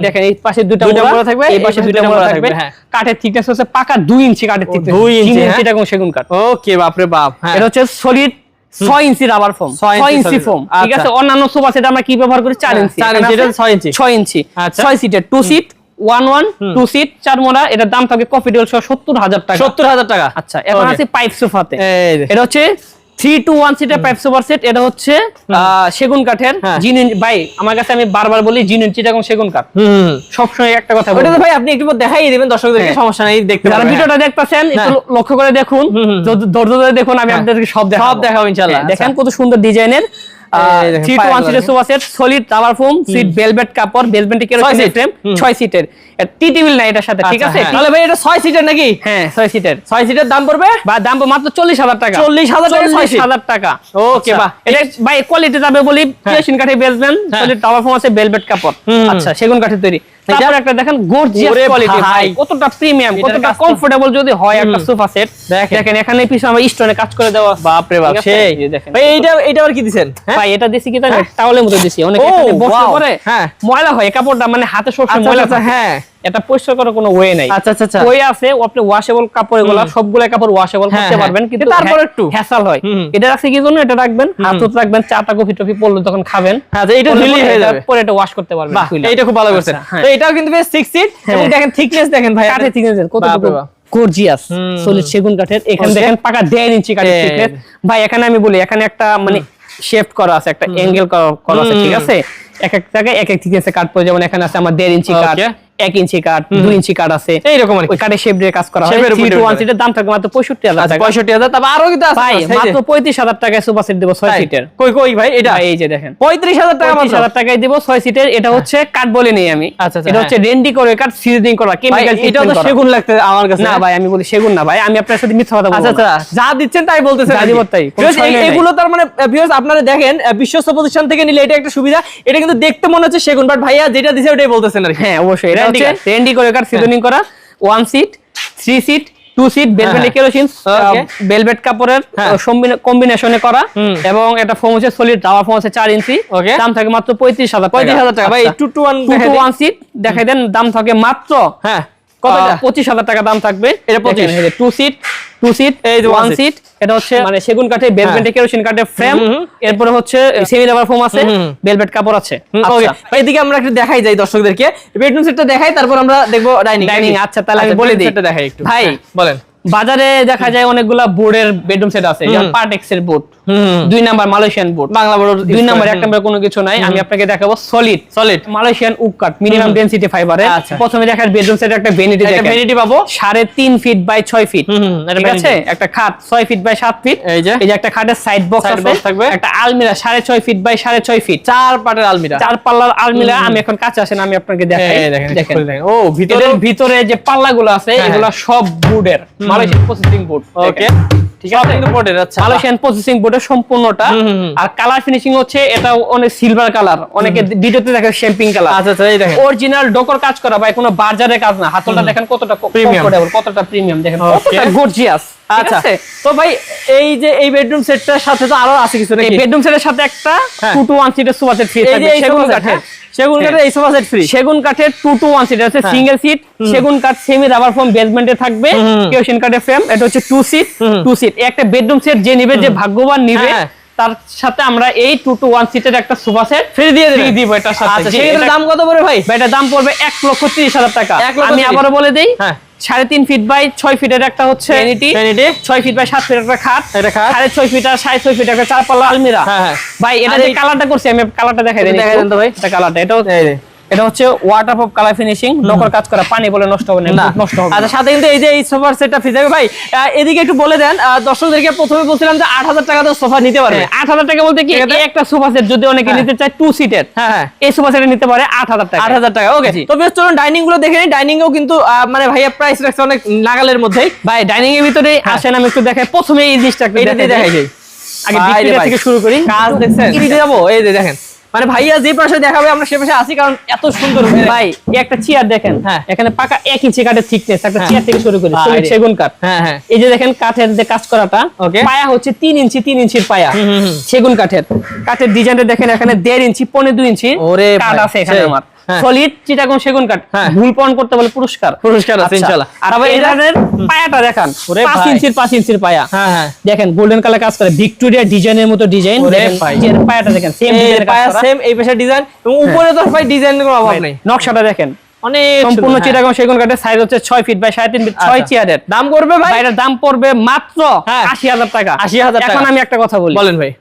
দেখেন এই পাশে 2টা মোড়া থাকবে, এই পাশে 2টা মোড়া থাকবে। কাঠের থিকনেস হচ্ছে পাকা 2 ইঞ্চি কাঠের থিকনেস, 2 ইঞ্চি, এটা কোন সেগুন কাঠ। ওকে, বাপ রে বাপ। এটা হচ্ছে সলিড 6 ইঞ্চি রাবার ফোম, 6 ইঞ্চি ফোম, ঠিক আছে? অন্যান্য সোফা সেট আমরা কি ব্যবহার করি? 4 ইঞ্চি, 6 ইঞ্চি, 6 সিটের, 2 সিট, 1 2 সিট, 4 মোড়া। এটার দাম থাকে কফি টেবিল সহ 70,000 টাকা। 70,000 টাকা। আচ্ছা, এখন আছে পাইপ সোফাতে। এটা হচ্ছে 3 to 1 সিটের পাইপ সোফা সেট। এটা হচ্ছে সেগুন কাঠের, জিনুইন। ভাই আমার কাছে আমি বারবার বলি জিনুইন চিটাগং সেগুন কাঠ। সবসময় একটা কথা বলি, ওটা তো ভাই আপনি একটু দেখাই দিবেন দর্শকদেরকে, সমস্যা নাই, দেখতে যারা পারবেন। ভিডিওটা দেখতেছেন একটু লক্ষ্য করে দেখুন, ধৈর্য ধরে দেখুন, আমি আপনাদেরকে সব দেখাবো ইনশাআল্লাহ। দেখেন কত সুন্দর ডিজাইনের 3 to 1 সিটের sofa set, solid rubber foam, sweet velvet কাপড়, বেসমেন্টে কেরোসিন ফ্রেম, 6 সিটের। টি টেবিল না এটার সাথে, ঠিক আছে? তাহলে ভাই এটা 6 সিটার নাকি? হ্যাঁ, 6 সিটের। 6 সিটার দাম পড়বে বা দাম মাত্র 40,000 টাকা। 40,000 টাকা। ওকে, বাহ। এটা ভাই কোয়ালিটি যাবে বলি, কেরোসিন কাঠে বেসবেন, সলিড রাবার ফোম আছে, ভেলভেট কাপড়, আচ্ছা সেগুন কাঠের তৈরি। তারপর একটা দেখেন গর্জিয়াস কোয়ালিটি, ভাই কতটা প্রিমিয়াম, কতটা কমফোর্টেবল যদি হয় একটা সোফা সেট। দেখেন এখানে পিছনে আমার স্টোনে কাজ করে দেওয়া, বাপ রে বাপ, সেই দেখেন ভাই। এটা আবার কি দিবেন? ভাই এটা দিছি কি জানেন, টাওয়ালের মতো দিছি। অনেক এখানে বসে পড়ে ময়লা হয়, কাপড়টা মানে হাতে সবসময় ময়লা থাকে। হ্যাঁ, এটা পরিষ্কার করার কোনো ওয়ে নাই। আচ্ছা, ওয়ে আছে, আপনি ওয়াশেবল কাপড়, এগুলা সবগুলা কাপড় ওয়াশেবল করতে পারবেন, কিন্তু তারপর একটু হ্যাসেল হয়। এটা আছে কি জন্য, এটা রাখবেন হাতে রাখবেন, চাটা কফি টফি পড়লে তখন খাবেন, এটা রিলিজ হয়ে যাবে, পরে এটা ওয়াশ করতে পারবেন। এটা খুব ভালো করছেন। তো এটাও কিন্তু বেশ 6 সিট, এবং দেখেন থিকনেস দেখেন ভাই, কাঠের থিকনেস কতটুকু গর্জিয়াস, সলিড সেগুন কাঠের। এখানে দেখেন পাকা 1.5 ইঞ্চি কাঠের থিকনেস। ভাই এখানে আমি বলি, এখানে একটা মানে শেফট করা আছে, একটা অ্যাঙ্গেল করা আছে, ঠিক আছে? এক এক জায়গায় এক এক থিকনেসে কাট পড়ে, যেমন এখানে আছে আমার 1.5 ইঞ্চি কাট, 1 ইঞ্চি কাঠ 2 ইঞ্চি কাঠ আছে এইরকম আর কি। ওই কাঠে শেপ দিয়ে কাজ করা হয়। শেপের উপর 3 to 1 depend সিটের দাম থাকবে মাত্র 65,000 আচ্ছা টাকা। 65,000। তবে আরো কিন্তু আছে ভাই এই যে। মাত্র 35,000 টাকায় সোফা সেট দেব 6 সিটের। কই কই ভাই এটা ভাই এই যে দেখেন 35,000 টাকা মাত্র। 35,000 টাকায় দেব 6 সিটের। এটা হচ্ছে কাঠ বলে নেই আমি, আচ্ছা, আচ্ছা, এটা হচ্ছে রেন্ডি করে কাঠ সিজনিং করা কেমিক্যাল এটা ট্রিটমেন্ট তো করা। সেগুন লাগতে আমার কাছে। না ভাই আমি বলি সেগুন না ভাই, আমি আপনার সাথে মিথ্যা কথা বলবো আচ্ছা না। আচ্ছা, যা দিচ্ছেন তাই বলতেছেন যা আর কি। দিব তাই, কোনো Viewers, ছয় নাই। এগুলো তার মানে ভিউয়ার্স আপনারা দেখেন বিশ্বস্ত প্রতিষ্ঠান থেকে নিলে এটা একটা সুবিধা। এটা কিন্তু দেখতে মনে হচ্ছে সেগুন, বাট ভাইয়া যেটা দিছে ওটাই বলতেছেন আর কি। হ্যাঁ অবশ্যই এটা Randy হচ্ছে রেন্ডি করে কাঠ সিজনিং করা 1 সিট 3 সিট 2 সিট ভেলভেট হ্যাঁ। Kerosene Okay. ভেলভেট কাপড়ের হ্যাঁ। কম্বিনেশনে করা এবং এটা ফোম হচ্ছে সলিড রাবার ফোম হচ্ছে 4 ইঞ্চি। Okay. দাম থাকে মাত্র 35,000 35,000 টাকা ভাই। 2 to 1 2 to 1 সিট দেখাই দেন, দাম থাকে মাত্র হ্যাঁ কত এটা? 25,000 টাকা দাম থাকবে। এটা 25 2 সিট এই যে 1 one সিট। এটা হচ্ছে মানে সেগুন কাঠের ভেলভেট কেরোসিন কাঠের ফ্রেম, এরপরে হচ্ছে সেমি রাবার ফোম আছে, ভেলভেট কাপড় আছে। ওকে আচ্ছা ভাই, এদিকে আমরা একটু দেখাই যাই দর্শকদেরকে, বেডরুম সেটটা দেখাই, তারপর আমরা দেখবো ডাইনিং। ডাইনিং। আচ্ছা তাহলে আমি বলে দিই সেটটা দেখাই একটু ভাই। হ্যাঁ, বলেন। বাজারে দেখা যায় অনেকগুলা বোর্ডের বেডরুম সেট আছে, যেমন পার্টেক্স এর board 2 number Malaysian board, Bangla বড় 2 নাম্বার 1 নাম্বার কোনো কিছু নাই। আমি আপনাকে দেখাবো সলিড মালয়েশিয়ান উক কাট মিনিমাম ডেনসিটি ফাইবারে। আচ্ছা। প্রথমে দেখার বেডরুম সেট একটা ভ্যানিটি একটা দেখেন, ভ্যানিটি পাবো 3.5 ফিট বাই 6 ফিট, এটা ঠিক আছে। একটা খাট 6 ফিট বাই 7 ফিট, এই যে একটা খাটের সাইড বক্স Side আছে, box থাকবে। একটা আলমিরা 6.5 ফিট বাই 6.5 ফিট, 4 পাটের আলমিরা, 4 পাল্লার আলমিরা। আমি এখন কাছে আসেন আমি আপনাকে দেখাই। এই দেখেন দেখেন ও ভিতরে এটার ভিতরে যে পাল্লাগুলো আছে হ্যাঁ, এগুলা সব বোর্ডের মালয়েশিয়ান প্রসেসিং বোর্ড। ওকে ঠিক আছে, কিন্তু বোর্ডের আচ্ছা মালয়েশিয়ান প্রসেসিং বোর্ডের সম্পূর্ণটা। আর কালার ফিনিশিং হচ্ছে এটা অনেক সিলভার কালার, অনেকে ভিডিওতে দেখে শ্যাম্পিং কালার। আচ্ছা আচ্ছা, এই দেখেন অরিজিনাল ডোকর কাজ করা ভাই, কোনো বার্জারের কাজ না। হাতলটা দেখেন কতটা Premium। কমফোর্টেবল, কতটা প্রিমিয়াম, দেখেন কতটা গর্জিয়াস। আচ্ছা তো ভাই এই যে এই বেডরুম সেটটার সাথে তো আরো আছে কিছু এই নাকি? বেডরুম সেটের সাথে একটা হ্যাঁ। 2 to 1 সিটের সোফা সেট ফ্রি এই যে থাকবে এই সেগুন সোফা কাঠের। সেগুন কাঠের এই সোফা সেট ফ্রি। সেগুন কাঠের 2 to 1 সিট আছে, সিঙ্গেল সিট সেগুন কাঠ সেমি রাবার ফোম বেসমেন্টে থাকবে, কেরোসিন কাঠের ফ্রেম। এটা হচ্ছে 2 সিট। একটা বেডরুম সেট যে নিবে, যে ভাগ্যবান নিবে, হ্যাঁ। তার সাথে আমরা এই 2 to 1 সিটের একটা সোফা সেট ফ্রি দিয়ে দিবেন? দিব এটার সাথে। আচ্ছা জি, সেটার এটা- দাম কত পড়ে ভাই? ভাই এটার দাম পড়বে 1,30,000 টাকা। 1,30,000 আমি আবারও বলে দেই, হ্যাঁ 3.5 ফিট বাই 6 ফিটের একটা হচ্ছে ভ্যানিটি, 6 ফিট বাই 7 ফিটের একটা খাট, এটা খাট 6.5 ফিট আর 6.5 ফিট একটা 4 পাল্লা আলমিরা। হ্যাঁ হ্যাঁ ভাই এটা আর যে এই- কালারটা করছি আমি কালারটা দেখাই দেন, দেখাই দেন তো ভাই। এটা কালারটা এই যে এটা হচ্ছে ওয়াটারপ্রুফ কালার ফিনিশিং, নকল কাজ করা, পানি বলে নষ্ট হবে না, নষ্ট হবে না। আচ্ছা সাথে কিন্তু এই যে এই সোফার সেটটা ফ্রি থাকবে ভাই। এদিকে একটু বলে দেন দর্শকদেরকে, প্রথমে বলছিলাম যে 8,000 টাকা তো সোফা নিতে পারবে। 8,000 টাকা বলতে কি, ঠিক আছে। এই একটা সোফা সেট যদি অনেকে হ্যাঁ। নিতে চায় 2 সিটের, হ্যাঁ হ্যাঁ এই সোফা সেট নিতে পারে 8,000 টাকা। 8,000 টাকা ওকে। জি। তো বেশ চলুন ডাইনিং গুলো দেখে নিই। ডাইনিং এও কিন্তু মানে ভাইয়া প্রাইস রাখছে অনেক নাগালের মধ্যেই। ভাই ডাইনিং এর ভিতরে আসেন আমি একটু দেখাই। প্রথমে এই জিনিসটা একটু এইটা দিয়ে দেখাই দেখাই। যাই। আগে ভাই রে ভিক্টোরিয়া ভাই। থেকে শুরু করি। কাজ দেখছেন? কি দিতে যাবো? এই যে দেখেন, মানে ভাইয়া যে পাশে দেখাবে আমরা সে পাশে আসি, কারণ এত সুন্দর ভাই এই একটা চেয়ার দেখেন, হ্যাঁ। এখানে পাকা 1 ইঞ্চি কাঠের থিকনেস, একটা হ্যাঁ। চেয়ার থেকে শুরু করি, ভাই solid রে। সেগুন কাঠ। হ্যাঁ হ্যাঁ এই যে দেখেন কাঠের যে কাজ করাটা, Okay. পায়া হচ্ছে 3 ইঞ্চির পায়া, সেগুন কাঠের। কাঠের ডিজাইনটা দেখেন, এখানে 1.5 ইঞ্চি 1.5 ইঞ্চি ওরে কাঠ ভাই, আছে এখানে সেই। আমার। হ্যাঁ। সলিড চিটাগং সেগুন কাঠ, হ্যাঁ। ভুল প্রমাণ করতে বলে পুরস্কার আছে আচ্ছা। ইনশাআল্লাহ। আর আবার এটা এটার পায়াটা দেখেন, ওরে 5 ভাই। ইঞ্চির পায়া। হ্যাঁ হ্যাঁ দেখেন গোল্ডেন কালার কাজ করে, ভিক্টোরিয়া ডিজাইনের মতো ডিজাইন। ওরে দেখেন ভাই। যে পায়াটা দেখেন সেম এই ডিজাইনের কাজ পায়া করা। সেম, এই পাশে ডিজাইন, এবং উপরে তো ভাই ডিজাইনের কোনো অভাব নেই। নকশাটা দেখেন, অনেক সম্পূর্ণ সুন্দর, হ্যাঁ। চিটাগং সেগুন কাঠের, সাইজ হচ্ছে 6 ফিট বাই 3.5 ফিট, 6 আচ্ছা। চেয়ারের। দাম করবে ভাই? এটার দাম পড়বে মাত্র হ্যাঁ। 80,000 টাকা। 80,000 টাকা। এখন আমি একটা কথা বলি, বলেন ভাই।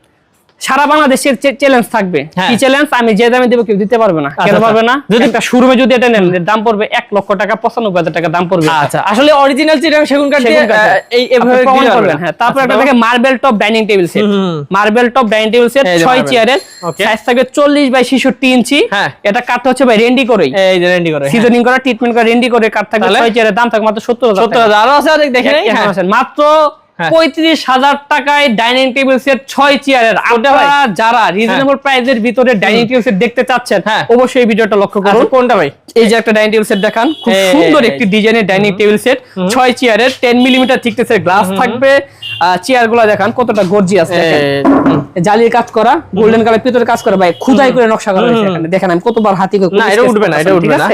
সারা বাংলাদেশের চ্যালেঞ্জ থাকবে। হ্যাঁ। কি চ্যালেঞ্জ? আমি যে দামে দেব কেউ দিতে পারবে না। কেন আচ্ছা, পারবে না? যদি- যদি একটা শোরুমে যদি এটা নেন, এর দাম পড়বে 1,00,000 টাকা, 95,000 টাকা দাম পড়বে। আচ্ছা আসলে অরিজিনাল চিটাগাং সেগুন কাঠ দিয়ে সেগুন কাঠের। এই আপনি এভাবে প্রমাণ দিতে করবেন। পারবেন। হ্যাঁ, তারপর আচ্ছা, একটা থাকে marble top dining table set. Marble top dining table set এই যে 6 marble। চেয়ারের, Okay. সাইজ থাকবে 40 বাই 66 ইঞ্চি। হ্যাঁ। এটা কাঠটা হচ্ছে ভাই রেন্ডি করেই, এই যে রেন্ডি করে সিজনিং করা, ট্রিটমেন্ট করা, রেন্ডি করে কাঠ থাকবে। তাহলে? 6 চেয়ারের দাম থাকবে মাত্র 70,000 টাকা। 70,000 আরো আছে অনেক দেখে নেই। এখন হ্যাঁ। আছেন মাত্র হ্যাঁ। 35,000 টাকায় ডাইনিং টেবিল সেট 6 চেয়ারের। আপনারা যারা রিজনেবল প্রাইসের ভিতরে ডাইনিং টেবিল সেট দেখতে চাচ্ছেন, হ্যাঁ। অবশ্যই এই ভিডিওটা লক্ষ্য করুন। আচ্ছা, কোনটা ভাই? এই যে একটা ডাইনিং টেবিল সেট দেখান, খুব এই, সুন্দর এই, একটি ডিজাইনের ডাইনিং টেবিল সেট 6 চেয়ারের, 10 মিলিমিটার থিকনেসের গ্লাস থাকবে। চেয়ারগুলো দেখান কতটা গর্জিয়াস, দেখেন জালির কাজ করা, গোল্ডেন কালার পিতলের কাজ করা, ভাই খুদাই করে নকশা করা হয়েছে এখানে। দেখেন আমি কতবার হাতি করে না, এটা উঠবে না, এটা উঠবে না।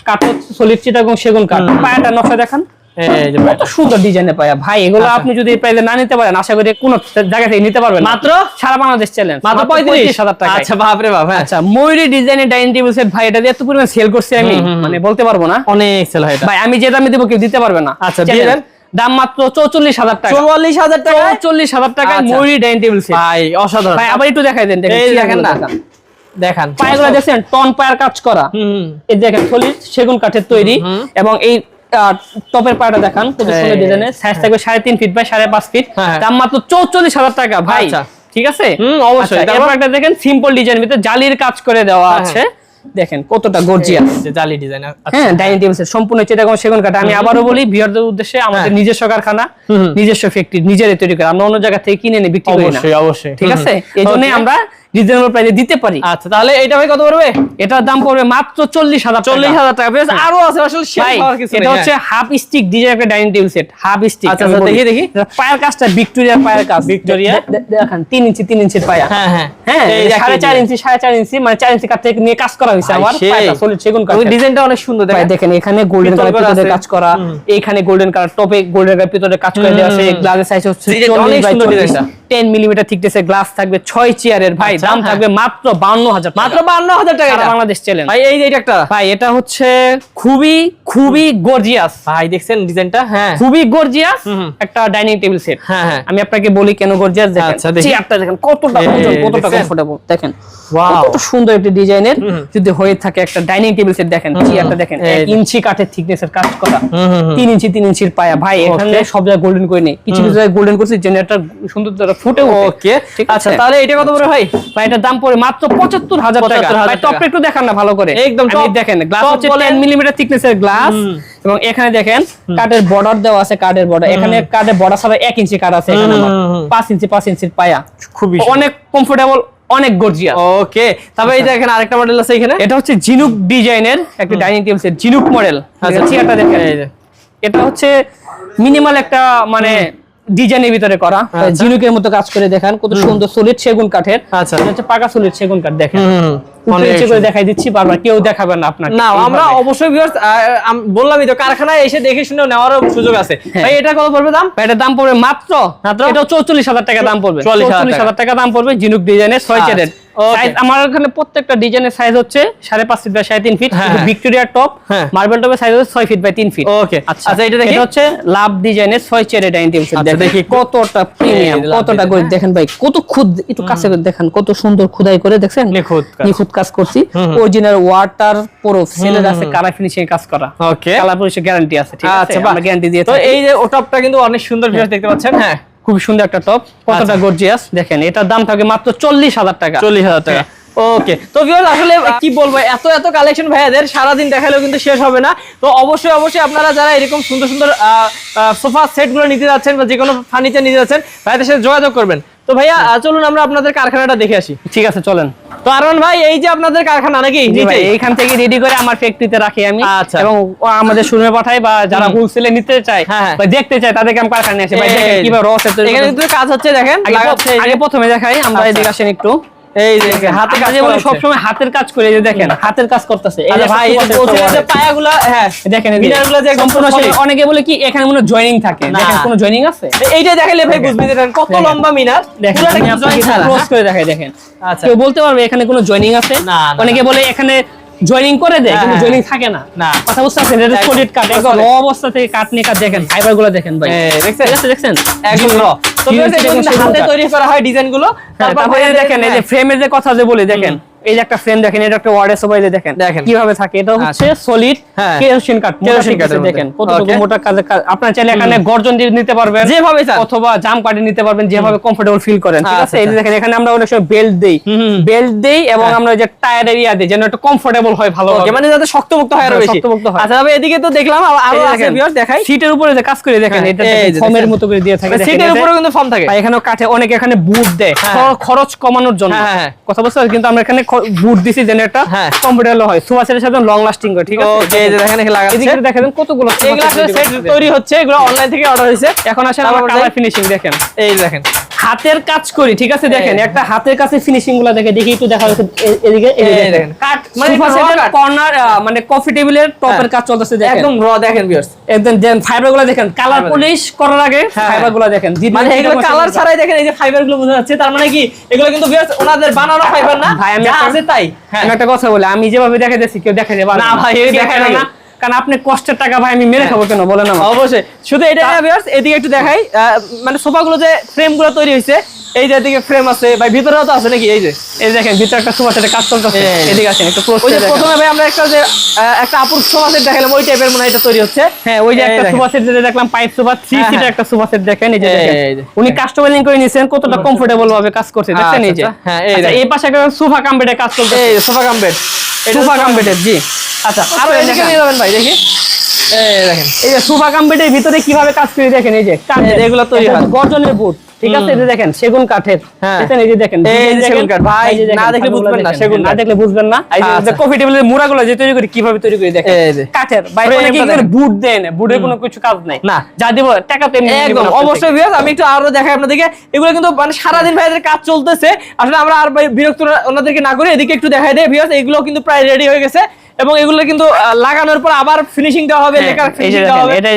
কাঠ সলিড চিটাগং সেগুন কাঠ। পায়াটা নকশা দেখান, এই যে ভাই। কত সুন্দর ডিজাইনে পায়া। ভাই এগুলো আচ্ছা। আপনি যদি এই প্রাইসে না নিতে পারেন, আশা করি কোন জায়গা থেকে নিতে পারবেন না। মাত্র? সারা বাংলাদেশ চ্যালেঞ্জ মাত্র 35,000 টাকা। আচ্ছা বাপ রে বাপ। হ্যাঁ আচ্ছা ময়ূরী ডিজাইনের ডাইনিং টেবিল সেট, ভাই এটা দিয়ে এত পরিমাণ সেল করছি আমি, মানে বলতে পারবো না। অনেক সেল হয় এটা। ভাই আমি যে দামে দেবো কেউ দিতে পারবে না। আচ্ছা, দিয়ে দেন। দাম মাত্র 44,000 টাকা। 44,000 টাকা। 44,000 টাকা আচ্ছা। ময়ূরী ডাইনিং টেবিল সেট। ভাই অসাধারণ। ভাই আবার একটু দেখাই দেন, দেখেন এই চেয়ারগুলো দেখেন না। দেখান। দেখান পায়াগুলো দেখছেন টন পায়ার কাজ করা, এই দেখেন সলিড সেগুন কাঠের তৈরি, এবং এই টপের পায়াটা দেখান কত সুন্দর ডিজাইনের, সাইজ থাকবে 3.5 ফিট বাই 5.5 ফিট, দাম মাত্র 44,000 টাকা ভাই। ঠিক আছে, অবশ্যই। তারপর একটা দেখেন সিম্পল ডিজাইন ভিতরে জালির কাজ করে দেওয়া আছে, দেখেন কতটা গর্জিয়াস জালি ডিজাইন। হ্যাঁ, ডাইনিং টেবিল সেট সম্পূর্ণ চিটাগং সেগুন কাঠ। আমি আবারও বলি ভিউয়ারদের উদ্দেশ্যে, আমাদের নিজস্ব কারখানা, নিজস্ব ফ্যাক্টরি, নিজেরাই তৈরি করে, আমরা অন্য জায়গা থেকে কিনে এনে বিক্রি করি না। অবশ্যই অবশ্যই, ঠিক আছে, এইজন্যই আমরা রিজনেবল প্রাইসে দিতে পারি। আচ্ছা, তাহলে এটা ভাই কত পড়বে? এটার দাম পড়বে মাত্র 40,000 টাকা। বেশ আরো আছে আসলে শেষ হওয়ার কিছু নেই। এটা হচ্ছে হাফ স্টিক ডিজাইন একটা dining table set, half stick. আচ্ছা, দেখি পায়ের কাজটা ভিক্টোরিয়ার পায়ের কাজ, ভিক্টোরিয়া দেখেন 3 ইঞ্চি 3 ইঞ্চির পায়া। হ্যাঁ হ্যাঁ, এই 4.5 ইঞ্চি 4.5 ইঞ্চি মানে 4 ইঞ্চি কাঠ থেকে নিয়ে কাজ করা হয়েছে আমার পায়াটা সলিড সেগুন কাঠ। ডিজাইনটা অনেক সুন্দর দেখেন এখানে গোল্ডেন কালার পিতলের কাজ করা, এইখানে গোল্ডেন কালার টপে গোল্ডেন কালার পিতলের কাজ করে দেওয়া আছে। গ্লাসের সাইজ হচ্ছে 40 বাই 40, 10 মিলিমিটার থিকনেসের গ্লাস থাকবে, 6 চেয়ারের ভাই। দাম থাকবে মাত্র 52,000 মাত্র 52,000 টাকা। সারা বাংলাদেশ চ্যালেঞ্জ ভাই। এই যে এটা একটা ভাই, এটা হচ্ছে খুবই খুবই গর্জিয়াস ভাই, দেখছেন ডিজাইনটা? হ্যাঁ, খুবই গর্জিয়াস একটা ডাইনিং টেবিল সেট। হ্যাঁ হ্যাঁ, আমি আপনাকে বলি কেন গর্জিয়াস, দেখেন চেয়ারটা দেখেন কতটা ওজন, কতটা কমফোর্টেবল, দেখেন কত সুন্দর একটা ডিজাইনের যদি হয়ে থাকে একটা ডাইনিং টেবিল সেট। দেখেন চেয়ারটা দেখেন 1 ইঞ্চি কাঠের থিকনেসের কাজ করা, 3 ইঞ্চি 3 ইঞ্চির পায়া ভাই। এখানে সব জায়গায় গোল্ডেন করে নেই, কিছু কিছু জায়গায় গোল্ডেন করছি, জেনারেটর সুন্দর ফুটে ওঠে। ওকে, আচ্ছা, তাহলে এটা কত পড়বে ভাই? ভাই এটার দাম পড়ে মাত্র 75,000 টাকা। ভাই টপটা একটু দেখান না ভালো করে, একদম টপ। দেখেন গ্লাস হচ্ছে 10 মিলিমিটার থিকনেসের গ্লাস, এবং এখানে দেখেন কাঠের বর্ডার দেওয়া আছে, কাঠের বর্ডার, এখানে কাঠের বর্ডার ছাড়া 1 ইঞ্চি কাঠ আছে, এখানে 5 ইঞ্চির পায়া, খুবই অনেক কমফোর্টেবল, অনেক গর্জিয়াস। ওকে, তবে এই দেখেন আরেকটা মডেল আছে এখানে, এটা হচ্ছে জিনুক ডিজাইনের একটা ডাইনিং টেবিল সেট, জিনুক মডেল। আচ্ছা, চেয়ারটা দেখেন, এটা হচ্ছে মিনিমাল একটা মানে ডিজাইনের ভিতরে করা, জিনুকের মতো কাজ করে দেখেন কত সুন্দর সলিড সেগুন কাঠের। আচ্ছা, এটা হচ্ছে পাকা সলিড সেগুন কাঠ। দেখেন নিচে করে দেখাই দিচ্ছি, বারবার কেউ দেখাবে না আপনাকে। না, আমরা অবশ্যই ভিউয়ার্স বললামই তো, কারখানায় এসে দেখে শুনে নেওয়ার সুযোগ আছে। ভাই এটা কত পড়বে দাম? এটার দাম পড়বে মাত্র এটা 44,000 টাকা দাম পড়বে, 44,000 টাকা দাম পড়বে, জিনুক ডিজাইনের 6 চেয়ারের। সাইজ আমার এখানে প্রত্যেকটা ডিজাইনের সাইজ হচ্ছে 5.5 ফিট বাই 3.5 ফিট, ভিক্টোরিয়ার টপ মার্বেল টপের সাইজ হচ্ছে 6 ফিট বাই 3 ফিট। ওকে, আচ্ছা, এটা দেখি, এটা হচ্ছে লাভ ডিজাইনের 6 চেয়ারের ডাইনিং টেবিল সেট। দেখি কতটা প্রিমিয়াম, কতটা গরিব, দেখেন ভাই কত খুদ, একটু কাছে করে দেখেন কত সুন্দর খোদাই করে, দেখছেন নিখুঁত কাজ করছি, অরিজিনাল ওয়াটার প্রুফ সেলের আছে, কালার ফিনিশিং কাজ করা। ওকে, কালার ফিনিশিং গ্যারান্টি আছে। ঠিক আছে, আমরা গ্যারান্টি দিয়ে তো এই যে ও টপটা কিন্তু অনেক সুন্দর ভিউয়ার্স দেখতে পাচ্ছেন। হ্যাঁ, খুব সুন্দর একটা টপ, কতটা গর্জিয়াস দেখেন। এটার দাম থাকে মাত্র 40,000 টাকা। 40,000 টাকা। ওকে, তো ভিউয়ার্স আসলে কি বলবো, এত কালেকশন ভাইয়াদের সারাদিন দেখালেও কিন্তু শেষ হবে না। তো অবশ্যই আপনারা যারা এরকম সুন্দর সোফা সেট গুলো নিতে যাচ্ছেন বা যে কোনো ফার্নিচার নিতে যাচ্ছেন, ভাইয়াদের সাথে যোগাযোগ করবেন। তো ভাইয়া চলুন আমরা আপনাদের কারখানাটা দেখে আসি। ঠিক আছে, চলেন। তো আরমান ভাই, এই যে আপনাদের কারখানা নাকি এইখান থেকে রেডি করে আমার ফ্যাক্টরিতে রাখি আমি, আচ্ছা, এবং আমাদের শোরুমে পাঠাই, বা যারা হোলসেলে নিতে চায় বা দেখতে চায় তাদেরকে আমি কারখানায় আসি। ভাই দেখেন কিভাবে রস এখানে কিন্তু কাজ হচ্ছে, দেখেন আগে প্রথমে দেখাই আমরা, এদিকে আসেন একটু। এই যে হাতে কাজ বলে সবসময় হাতের কাজ করে, যে দেখেন হাতের কাজ করতেছে। এই যে ভাই যে পায়াগুলো, হ্যাঁ দেখেন মিনারগুলো যে সম্পূর্ণ, অনেকে বলে কি এখানে কোনো জয়েনিং থাকে, দেখেন কোনো জয়েনিং আছে? এইটা দেখাইলে ভাই বুঝবি দেখেন কত লম্বা মিনার, দেখেন ক্লোজ করে দেখাই, দেখেন। আচ্ছা, কেউ বলতে পারবে এখানে কোনো জয়েনিং আছে? অনেকে বলে এখানে জয়েনিং করে দেয়, কিন্তু জয়েনিং থাকে না। কথা বুঝতে পারছেন? এটা সলিড কাট, একদম র অবস্থা থেকে কাট নিয়ে কাট, দেখেন ফাইবার গুলো দেখেন ভাই, দেখছেন একদম র। তো হাতে তৈরি করা হয় ডিজাইন গুলো। তারপরে দেখেন এই যে ফ্রেমের যে কথা যে বলি, দেখেন এই যে একটা ফ্রেম দেখেন, এটা একটা ওয়ার্ডে সবাই দেখেন কিভাবে থাকে। এটা হচ্ছে সলিড কেরোসিন কাঠ, দেখেন কতটুকু মোটা কাজে। আপনারা চাইলে এখানে গর্জন দিয়ে নিতে পারবেন যেভাবে চান, অথবা জাম কাটে নিতে পারবেন যেভাবে কমফোর্টেবল ফিল করেন। ঠিক আছে, এই যে দেখেন এখানে আমরা অনেক সময় বেল্ট দেই, এবং আমরা যে টায়ার এরিয়া দেই যেন একটু কমফোর্টেবল হয়, ভালো মানে যাতে শক্তমুক্ত হয় আরো বেশি। আচ্ছা, তবে এদিকে তো দেখলাম আরো আছে ভিউয়ার, দেখাই সিটের উপরে যে কাজ করে দেখেন, এটা ফর্মের মতো করে দিয়ে থাকে, সিটের উপরে কিন্তু ফর্ম থাকে। এখানেও কাঠে অনেকে এখানে বুট দেয় খরচ কমানোর জন্য। কথা বলতে কিন্তু আমরা এখানে বুট দিছি যেন এটা কমফোর্টেবল হয়, সোফা সেটের সাথে লং লাস্টিং করে। ঠিক আছে, এই যে দেখেন এখানে লাগাচ্ছে, এদিকে দেখেন কতগুলো এগুলা সেট তৈরি হচ্ছে, এগুলো অনলাইন থেকে অর্ডার হয়েছে। এখন আসলে আমরা কালার ফিনিশিং দেখেন, এই দেখেন হাতের কাজ করি। ঠিক আছে, দেখেন একটা হাতের কাছে ফিনিশিং গুলো দেখে দেখি একটু দেখা যাচ্ছে, এদিকে দেখেন কাট মানে সোফা সেটের কর্নার মানে কফি টেবিলের টপের কাজ চলতেছে, দেখেন একদম র। দেখেন ভিউয়ার্স একদম দেন ফাইবার গুলো দেখেন, কালার পলিশ করার আগে ফাইবার গুলো দেখেন, মানে এগুলো কালার ছাড়াই দেখেন এই যে ফাইবার গুলো বোঝা যাচ্ছে। তার মানে কি এগুলো কিন্তু ভিউয়ার্স ওনাদের বানানো ফাইবার না, ভাই আমি আছে তাই। আমি একটা কথা বলি, আমি যেভাবে দেখা যাচ্ছি কেউ দেখা যাবে না ভাই, এই দেখেন না, কারণ আপনি কষ্টের টাকা ভাই আমি মেরে খাবো কেন বলেন? অবশ্যই। শুধু এটা না ভিউয়ার্স, এদিকে একটু দেখাই, মানে সোফাগুলো যে ফ্রেমগুলো তৈরি হয়েছে এই যে এদিকে ফ্রেম আছে ভাই, ভিতরেও তো আছে নাকি? এই যে দেখেন ভিতরে একটা সোফা সেটে কাজ চলতেছে। এদিকে আসেন একটু ক্লোজ ওই করে যে দেখেন। প্রথমে ভাই আমরা একটা আপুর সোফা সেট দেখালাম, ওই টাইপের মনে হয় এটা তৈরি হচ্ছে। হ্যাঁ, ওই যে এই একটা দেখেন। সোফা সেট যেটা দেখলাম, পাইপ সোফা 3 সিটার একটা সোফা সেট দেখেন। এই যে দেখেন এই যে। উনি কাস্টমাইজিং করে নিয়েছেন, কতটা কমফোর্টেবল ভাবে কাজ করছে দেখেন। এই যে হ্যাঁ, এই আচ্ছা, দেখেন। এই পাশে একটা সোফা কাম বেডে কাজ চলতেছে। এই sofa cum bed, sofa cum বেডের, জি। আচ্ছা আর এদিকে নিয়ে যাবেন ভাই, দেখি এই দেখেন এই যে সোফা কাম বেডের ভিতরে কিভাবে কাজ করে দেখেন। এই যে কাঠের এগুলো তৈরি হয়। গর্জনের বুট, ঠিক আছে। এই যে দেখেন সেগুন কাঠের, হ্যাঁ। দেখেন। এই যে দেখেন এই যে সেগুন কাঠ ভাই, এই যে দেখেন, না দেখলে বুঝবেন না, দেখেন। সেগুন না কাঠ। দেখলে বুঝবেন না। এই যে আচ্ছা। কফি টেবিলের মুড়াগুলো যে তৈরি করি কিভাবে তৈরি করি দেখেন। এই যে। কাঠের বাইরে Frame অনেকে টা কি করে দেখেন। বুট দেন, বুটের কোনো কিছু কাজ নাই। না। যা দিব টাকা তো এমনি একদম দিবেন আপনার অবশ্যই থেকে। ভিউয়ার্স, আমি একটু আরো দেখাই আপনাদেরকে। এগুলো কিন্তু মানে সারাদিন ভাইদের কাজ চলতেছে, আসলে আমরা আর বিরক্ত ওনাদেরকে না করে এদিকে একটু দেখাই দেই ভিউয়ার্স। এগুলো কিন্তু প্রায় রেডি হয়ে গেছে এবং এগুলো কিন্তু লাগানোর পর আবার ফিনিশিং দেওয়া হবে, লেকার এই যে ফিনিশিং দেওয়া দেখেন, হবে। এটা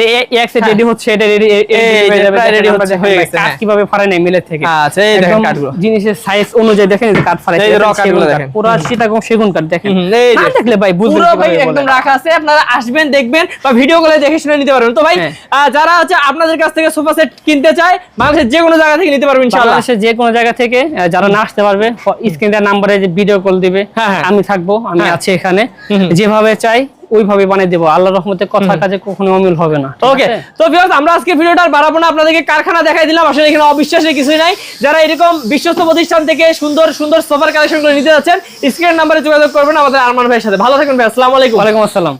এক্সে রেডি হচ্ছে, এটা রেডি এই যে প্রায় ready হচ্ছে, হয়ে গেছে, কাঠ হ্যাঁ। কিভাবে ফাড়ে নাই মিলের থেকে। আচ্ছা, এই দেখেন একদম কাঠগুলো। জিনিসের সাইজ অনুযায়ী দেখেন এই যে কাঠ ফাড়াইছে। এই যে দেখেন raw কাঠগুলো সেগুন কাঠ, দেখেন। পুরো চিটাগং সেগুন কাঠ দেখেন। এই যে। না দেখলে ভাই বুঝবেন পুরো ভাই কিভাবে একদম বলে। রাখা আছে, আপনারা আসবেন দেখবেন বা ভিডিও কলে দেখে শুনে নিতে পারবেন। তো ভাই হ্যাঁ। যারা হচ্ছে আপনাদের কাছ থেকে সোফা সেট কিনতে চায়, বাংলাদেশের যে কোনো জায়গা থেকে নিতে পারবেন ইনশাআল্লাহ। বাংলাদেশের যে কোনো জায়গা থেকে যারা না আসতে পারবে, স্ক্রিনের নাম্বারে যে ভিডিও কল দিবে, হ্যাঁ, হ্যাঁ। আমি থাকবো, আমি হ্যাঁ। আছি এখানে। হুম। যেভাবে চাই ওইভাবে বানিয়ে দেবো। আল্লাহর রহমতে কথা কাজে কখনো অমিল হবে না। ঠিক ওকে, আছে? তো ভিউয়ার্স আমরা আজকে ভিডিওটা আর বাড়াবো না, আপনাদেরকে কারখানা দেখাই দিলাম। আসলে এখানে অবিশ্বাসের কিছুই নাই। যারা এরকম বিশ্বস্ত প্রতিষ্ঠান থেকে সুন্দর সুন্দর সোফার কালেকশনগুলো নিতে যাচ্ছেন, স্ক্রিনের নাম্বারে যোগাযোগ করবেন আমাদের আরমান ভাইয়ের সাথে। ভালো থাকবেন ভাই, আসসালামু আলাইকুম। ওয়ালাইকুম আসসালাম।